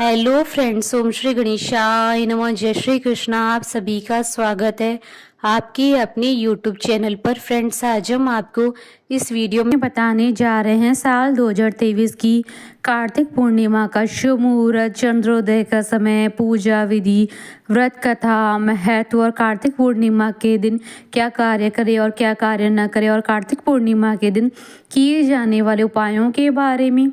Hello friends, ओम श्री गणेशाय नमः। जय श्री कृष्णा। आप सभी का स्वागत है आपके अपने यूट्यूब चैनल पर। फ्रेंड्स, आज हम आपको इस वीडियो में बताने जा रहे हैं साल 2023 की कार्तिक पूर्णिमा का शुभ मुहूर्त, चंद्रोदय का समय, पूजा विधि, व्रत कथा, महत्व और कार्तिक पूर्णिमा के दिन क्या कार्य करें और क्या कार्य न करें और कार्तिक पूर्णिमा के दिन किए जाने वाले उपायों के बारे में।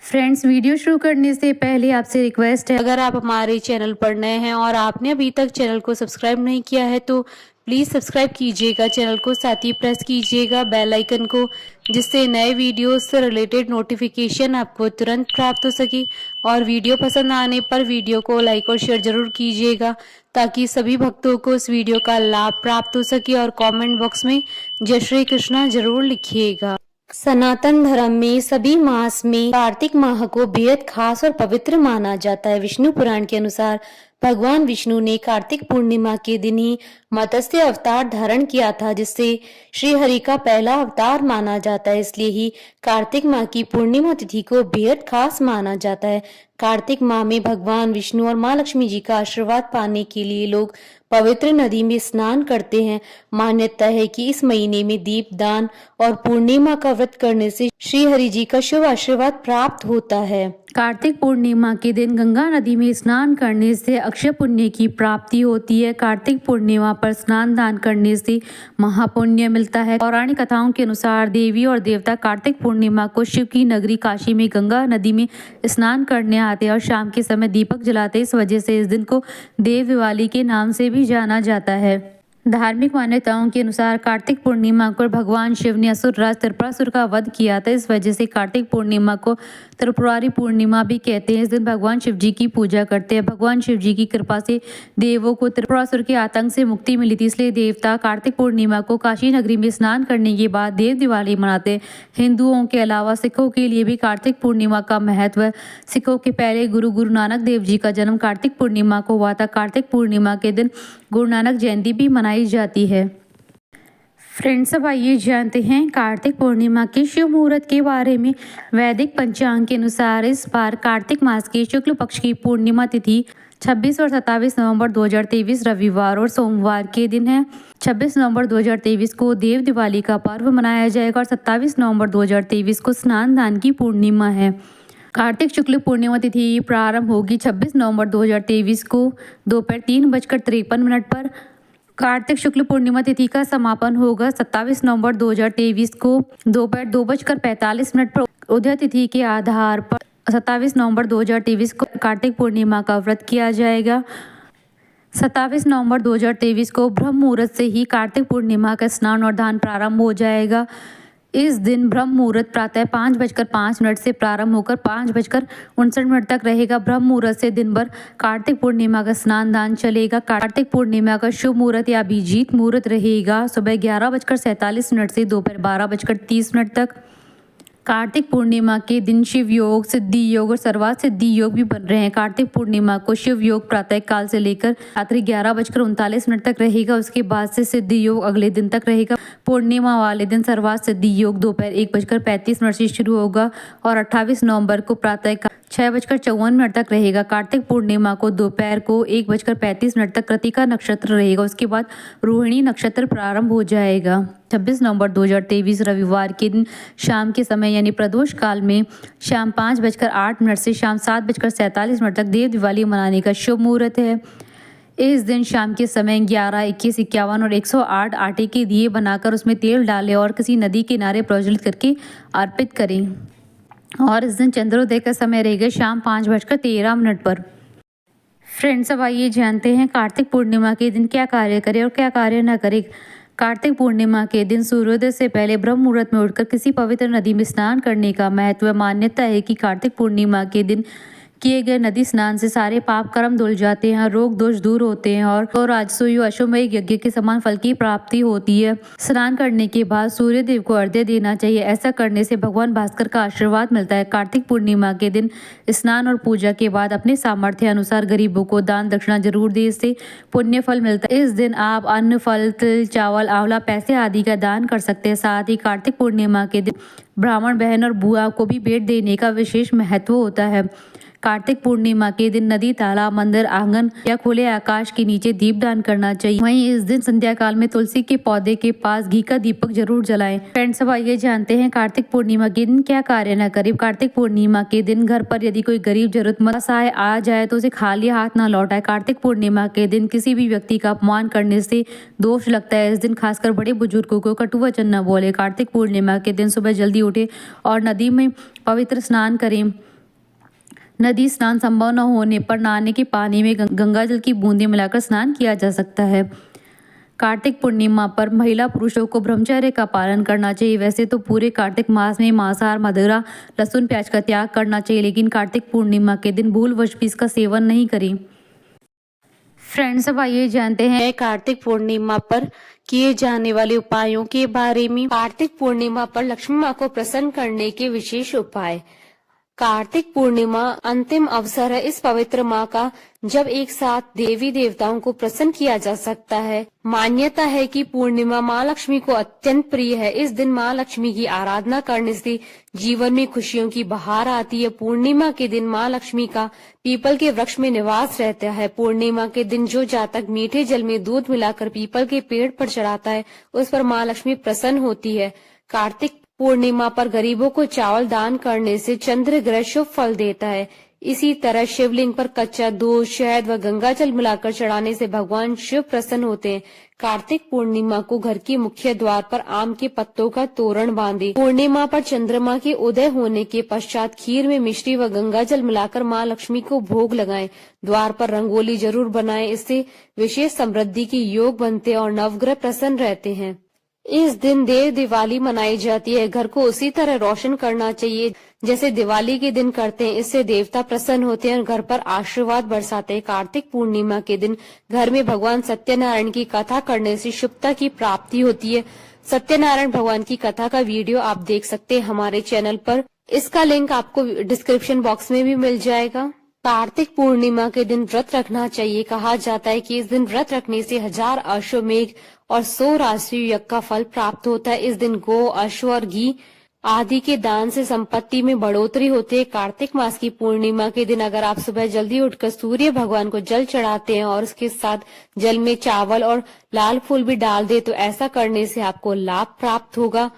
फ्रेंड्स, वीडियो शुरू करने से पहले आपसे रिक्वेस्ट है, अगर आप हमारे चैनल पर नए हैं और आपने अभी तक चैनल को सब्सक्राइब नहीं किया है तो प्लीज़ सब्सक्राइब कीजिएगा चैनल को, साथ ही प्रेस कीजिएगा बेल आइकन को, जिससे नए वीडियोस से रिलेटेड नोटिफिकेशन आपको तुरंत प्राप्त हो सके। और वीडियो पसंद आने पर वीडियो को लाइक और शेयर जरूर कीजिएगा ताकि सभी भक्तों को इस वीडियो का लाभ प्राप्त हो सके। और कमेंट बॉक्स में जय श्री कृष्णा जरूर लिखिएगा। सनातन धर्म में सभी मास में कार्तिक माह को बेहद खास और पवित्र माना जाता है। विष्णु पुराण के अनुसार भगवान विष्णु ने कार्तिक पूर्णिमा के दिन ही मत्स्य अवतार धारण किया था, जिससे श्री हरि का पहला अवतार माना जाता है। इसलिए ही कार्तिक माह की पूर्णिमा तिथि को बेहद खास माना जाता है। कार्तिक माह में भगवान विष्णु और माँ लक्ष्मी जी का आशीर्वाद पाने के लिए लोग पवित्र नदी में स्नान करते हैं। मान्यता है कि इस महीने में दीप दान और पूर्णिमा का व्रत करने से श्री हरि जी का शुभ आशीर्वाद प्राप्त होता है। कार्तिक पूर्णिमा के दिन गंगा नदी में स्नान करने से अक्षय पुण्य की प्राप्ति होती है। कार्तिक पूर्णिमा पर स्नान दान करने से महापुण्य मिलता है। पौराणिक कथाओं के अनुसार देवी और देवता कार्तिक पूर्णिमा को शिव की नगरी काशी में गंगा नदी में स्नान करने आते हैं और शाम के समय दीपक जलाते। इस वजह से इस दिन को देव दिवाली के नाम से भी जाना जाता है। धार्मिक मान्यताओं के अनुसार कार्तिक पूर्णिमा को भगवान शिव ने असुर राज त्रिपुरासुर का वध किया था। इस वजह से कार्तिक पूर्णिमा को त्रिपुरारी पूर्णिमा भी कहते हैं। इस दिन भगवान शिव जी की पूजा करते हैं। भगवान शिव जी की कृपा से देवों को त्रिपुरासुर के आतंक से मुक्ति मिली थी, इसलिए देवता कार्तिक पूर्णिमा को काशी नगरी में स्नान करने के बाद देव दिवाली मनाते हैं। हिंदुओं के अलावा सिखों के लिए भी कार्तिक पूर्णिमा का महत्व है। सिखों के पहले गुरु नानक देव जी का जन्म कार्तिक पूर्णिमा को हुआ था। कार्तिक पूर्णिमा के दिन गुरु नानक जयंती भी मनाई जाती है। फ्रेंड्स, अब आइए जानते हैं कार्तिक पूर्णिमा के शुभ मुहूर्त के बारे में। वैदिक पंचांग के अनुसार इस बार कार्तिक मास के शुक्ल पक्ष की पूर्णिमा तिथि 26 और 27 नवंबर 2023 रविवार और सोमवार के दिन है। 26 नवंबर 2023 को देव दिवाली का पर्व मनाया जाएगा और 27 नवंबर 2023 को स्नान दान की पूर्णिमा है। कार्तिक शुक्ल पूर्णिमा तिथि प्रारंभ होगी 26 नवंबर 2023 को दोपहर 3:53 पर। कार्तिक शुक्ल पूर्णिमा तिथि का समापन होगा 27 नवंबर 2023 को दोपहर 2:45 पर। उदय तिथि के आधार पर 27 नवंबर 2023 को कार्तिक पूर्णिमा का व्रत किया जाएगा। 27 नवंबर 2023 को ब्रह्म मुहूर्त से ही कार्तिक पूर्णिमा का स्नान और दान प्रारंभ हो जाएगा। इस दिन ब्रह्म मुहूर्त प्रातः 5:05 से प्रारंभ होकर 5:59 तक रहेगा। ब्रह्म मुहूर्त से दिन भर कार्तिक पूर्णिमा का स्नान दान चलेगा। कार्तिक पूर्णिमा का शुभ मुहूर्त या अभिजीत मुहूर्त रहेगा सुबह 11:47 से दोपहर 12:30 तक। कार्तिक पूर्णिमा के दिन शिव योग, सिद्धि योग और सर्वार्थ सिद्धि योग भी बन रहे हैं। कार्तिक पूर्णिमा को शिव योग प्रातः काल से लेकर रात्रि 11:39 तक रहेगा। उसके बाद से सिद्धि योग अगले दिन तक रहेगा। पूर्णिमा वाले दिन सर्वार्थ सिद्धि योग दोपहर 1:35 से शुरू होगा और 28 नवंबर को प्रातः 6:54 तक रहेगा। कार्तिक पूर्णिमा को दोपहर को 1:35 तक कृतिका नक्षत्र रहेगा। उसके बाद रोहिणी नक्षत्र प्रारंभ हो जाएगा। 26 नवंबर 2023 रविवार के दिन शाम के समय यानी प्रदोष काल में शाम 5:08 से शाम 7:47 तक देव दिवाली मनाने का शुभ मुहूर्त है। इस दिन शाम के समय 11, 21, 51 और 108 आटे के दिए बनाकर उसमें तेल डालें और किसी नदी किनारे प्रज्वलित करके अर्पित करें। और इस दिन चंद्रोदय का समय रहेगा शाम 5:13 पर। फ्रेंड्स, अब आइए जानते हैं कार्तिक पूर्णिमा के दिन क्या कार्य करें और क्या कार्य न करें। कार्तिक पूर्णिमा के दिन सूर्योदय से पहले ब्रह्म मुहूर्त में उठकर किसी पवित्र नदी में स्नान करने का महत्व। मान्यता है कि कार्तिक पूर्णिमा के दिन किए गए नदी स्नान से सारे पाप कर्म धुल जाते हैं, रोग दोष दूर होते हैं और राजसूय अश्वमेध यज्ञ के समान फल की प्राप्ति होती है। स्नान करने के बाद सूर्य देव को अर्घ्य देना चाहिए। ऐसा करने से भगवान भास्कर का आशीर्वाद मिलता है। कार्तिक पूर्णिमा के दिन स्नान और पूजा के बाद अपने सामर्थ्य अनुसार गरीबों को दान दक्षिणा जरूर दे, इससे पुण्य फल मिलता है। इस दिन आप अन्न, फल, तिल, चावल, आंवला, पैसे आदि का दान कर सकते हैं। साथ ही कार्तिक पूर्णिमा के दिन ब्राह्मण बहन और बुआ को भी भेंट देने का विशेष महत्व होता है। कार्तिक पूर्णिमा के दिन नदी, तालाब, मंदिर, आंगन या खुले आकाश के नीचे दीपदान करना चाहिए। वहीं इस दिन संध्या काल में तुलसी के पौधे के पास घी का दीपक जरूर जलाएं। फ्रेंड्स, अब आइए जानते हैं कार्तिक पूर्णिमा के दिन क्या कार्य न करें। कार्तिक पूर्णिमा के दिन घर पर यदि कोई गरीब जरूरतमंद असहाय आ जाए तो उसे खाली हाथ न लौटाए। कार्तिक पूर्णिमा के दिन किसी भी व्यक्ति का अपमान करने से दोष लगता है। इस दिन खासकर बड़े बुजुर्गों को कटु वचन न बोले। कार्तिक पूर्णिमा के दिन सुबह जल्दी उठे और नदी में पवित्र स्नान करें। नदी स्नान संभव न होने पर नहाने के पानी में गंगा जल की बूंदें मिलाकर स्नान किया जा सकता है। कार्तिक पूर्णिमा पर महिला पुरुषों को ब्रह्मचर्य का पालन करना चाहिए। वैसे तो पूरे कार्तिक मास में मांसाहार, मदिरा, लहसुन, प्याज का त्याग करना चाहिए, लेकिन कार्तिक पूर्णिमा के दिन भूलवश भी इसका सेवन नहीं करें। फ्रेंड्स, अब आइए जानते हैं कार्तिक पूर्णिमा पर किए जाने वाले उपायों के बारे में। कार्तिक पूर्णिमा पर लक्ष्मी माँ को प्रसन्न करने के विशेष उपाय। कार्तिक पूर्णिमा अंतिम अवसर है इस पवित्र माह का जब एक साथ देवी देवताओं को प्रसन्न किया जा सकता है। मान्यता है कि पूर्णिमा माँ लक्ष्मी को अत्यंत प्रिय है। इस दिन माँ लक्ष्मी की आराधना करने से जीवन में खुशियों की बहार आती है। पूर्णिमा के दिन माँ लक्ष्मी का पीपल के वृक्ष में निवास रहता है। पूर्णिमा के दिन जो जातक मीठे जल में दूध मिलाकर पीपल के पेड़ पर चढ़ाता है उस पर माँ लक्ष्मी प्रसन्न होती है। कार्तिक पूर्णिमा पर गरीबों को चावल दान करने से चंद्र ग्रह शुभ फल देता है। इसी तरह शिवलिंग पर कच्चा दूध, शहद व गंगा जल मिलाकर चढ़ाने से भगवान शिव प्रसन्न होते हैं। कार्तिक पूर्णिमा को घर के मुख्य द्वार पर आम के पत्तों का तोरण बांधे। पूर्णिमा पर चंद्रमा के उदय होने के पश्चात खीर में मिश्री व गंगा जल मिलाकर माँ लक्ष्मी को भोग लगाएं। द्वार पर रंगोली जरूर बनाएं, इससे विशेष समृद्धि के योग बनते और नवग्रह प्रसन्न रहते हैं। इस दिन देव दिवाली मनाई जाती है। घर को उसी तरह रोशन करना चाहिए जैसे दिवाली के दिन करते हैं। इससे देवता प्रसन्न होते हैं और घर पर आशीर्वाद बरसाते हैं। कार्तिक पूर्णिमा के दिन घर में भगवान सत्यनारायण की कथा करने से शुभता की प्राप्ति होती है। सत्यनारायण भगवान की कथा का वीडियो आप देख सकते हैं हमारे चैनल पर। इसका लिंक आपको डिस्क्रिप्शन बॉक्स में भी मिल जाएगा। कार्तिक पूर्णिमा के दिन व्रत रखना चाहिए। कहा जाता है कि इस दिन व्रत रखने से 1000 अश्वमेघ और 100 राष्ट्रीय यज्ञ का फल प्राप्त होता है। इस दिन गौ, अश्व और घी आदि के दान से संपत्ति में बढ़ोतरी होती है। कार्तिक मास की पूर्णिमा के दिन अगर आप सुबह जल्दी उठकर सूर्य भगवान को जल चढ़ाते हैं और उसके साथ जल में चावल और लाल फूल भी डाल दे तो ऐसा करने से आपको लाभ प्राप्त होगा।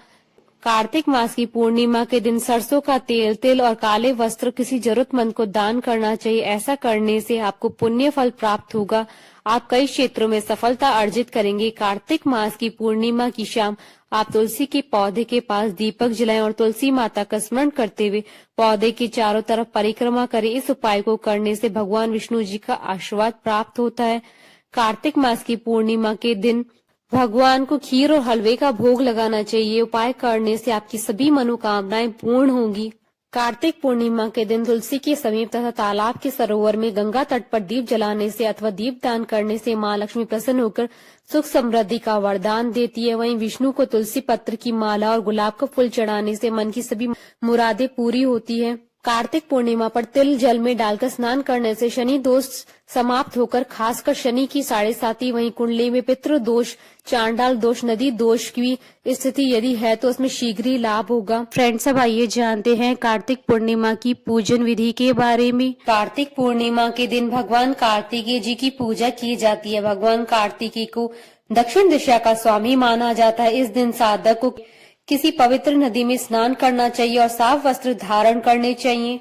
कार्तिक मास की पूर्णिमा के दिन सरसों का तेल, तिल और काले वस्त्र किसी जरूरतमंद को दान करना चाहिए। ऐसा करने से आपको पुण्य फल प्राप्त होगा। आप कई क्षेत्रों में सफलता अर्जित करेंगे। कार्तिक मास की पूर्णिमा की शाम आप तुलसी के पौधे के पास दीपक जलाएं और तुलसी माता का स्मरण करते हुए पौधे के चारों तरफ परिक्रमा करें। इस उपाय को करने से भगवान विष्णु जी का आशीर्वाद प्राप्त होता है। कार्तिक मास की पूर्णिमा के दिन भगवान को खीर और हलवे का भोग लगाना चाहिए। उपाय करने से आपकी सभी मनोकामनाएं पूर्ण होंगी। कार्तिक पूर्णिमा के दिन तुलसी के समीप तथा तालाब के सरोवर में गंगा तट पर दीप जलाने से अथवा दीप दान करने से माँ लक्ष्मी प्रसन्न होकर सुख समृद्धि का वरदान देती है। वहीं विष्णु को तुलसी पत्र की माला और गुलाब का फूल चढ़ाने से मन की सभी मुरादें पूरी होती है। कार्तिक पूर्णिमा पर तिल जल में डालकर स्नान करने से शनि दोष समाप्त होकर खासकर शनि की 7.5 वहीं कुंडली में पितृ दोष, चांडाल दोष, नदी दोष की स्थिति यदि है तो उसमें शीघ्र ही लाभ होगा। फ्रेंड्स, अब आइए जानते हैं कार्तिक पूर्णिमा की पूजन विधि के बारे में। कार्तिक पूर्णिमा के दिन भगवान कार्तिकेय जी की पूजा की जाती है। भगवान कार्तिकेय को दक्षिण दिशा का स्वामी माना जाता है। इस दिन साधक को किसी पवित्र नदी में स्नान करना चाहिए और साफ वस्त्र धारण करने चाहिए।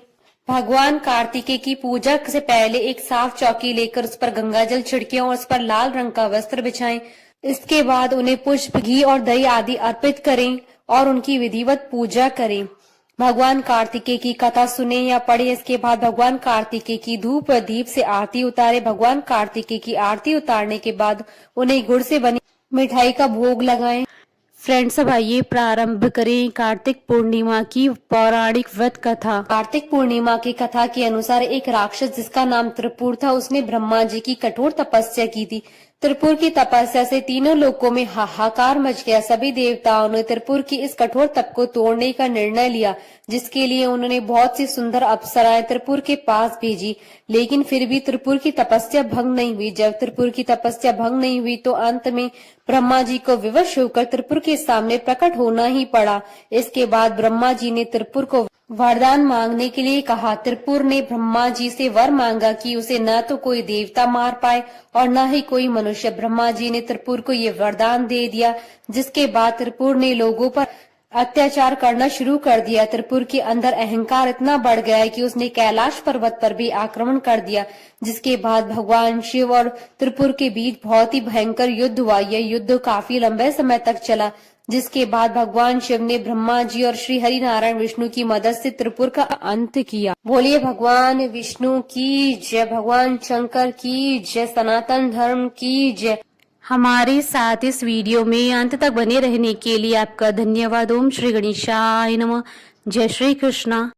भगवान कार्तिकेय की पूजा से पहले एक साफ चौकी लेकर उस पर गंगा जल छिड़कें और उस पर लाल रंग का वस्त्र बिछाएं। इसके बाद उन्हें पुष्प, घी और दही आदि अर्पित करें और उनकी विधिवत पूजा करें। भगवान कार्तिकेय की कथा सुने या पढ़े। इसके बाद भगवान कार्तिकेय की धूप व दीप से आरती उतारे। भगवान कार्तिकेय की आरती उतारने के बाद उन्हें गुड़ से बनी मिठाई का भोग लगाएं। फ्रेंड्स, अब आइए प्रारंभ करें कार्तिक पूर्णिमा की पौराणिक व्रत कथा। कार्तिक पूर्णिमा की कथा के अनुसार एक राक्षस जिसका नाम त्रिपुर था, उसने ब्रह्मा जी की कठोर तपस्या की थी। त्रिपुर की तपस्या से तीनों लोकों में हाहाकार मच गया। सभी देवताओं ने त्रिपुर की इस कठोर तप को तोड़ने का निर्णय लिया, जिसके लिए उन्होंने बहुत सी सुंदर अप्सराएं त्रिपुर के पास भेजी, लेकिन फिर भी त्रिपुर की तपस्या भंग नहीं हुई। जब त्रिपुर की तपस्या भंग नहीं हुई तो अंत में ब्रह्मा जी को विवश होकर त्रिपुर के सामने प्रकट होना ही पड़ा। इसके बाद ब्रह्मा जी ने त्रिपुर को वरदान मांगने के लिए कहा। त्रिपुर ने ब्रह्मा जी से वर मांगा कि उसे न तो कोई देवता मार पाए और न ही कोई मनुष्य। ब्रह्मा जी ने त्रिपुर को ये वरदान दे दिया, जिसके बाद त्रिपुर ने लोगों पर अत्याचार करना शुरू कर दिया। त्रिपुर के अंदर अहंकार इतना बढ़ गया है कि उसने कैलाश पर्वत पर भी आक्रमण कर दिया, जिसके बाद भगवान शिव और त्रिपुर के बीच बहुत ही भयंकर युद्ध हुआ। यह युद्ध काफी लंबे समय तक चला, जिसके बाद भगवान शिव ने ब्रह्मा जी और श्री हरि नारायण विष्णु की मदद से त्रिपुर का अंत किया। बोलिए भगवान विष्णु की जय, भगवान शंकर की जय, सनातन धर्म की जय। हमारे साथ इस वीडियो में अंत तक बने रहने के लिए आपका धन्यवाद। ओम श्री गणेशाय नमः। जय श्री कृष्णा।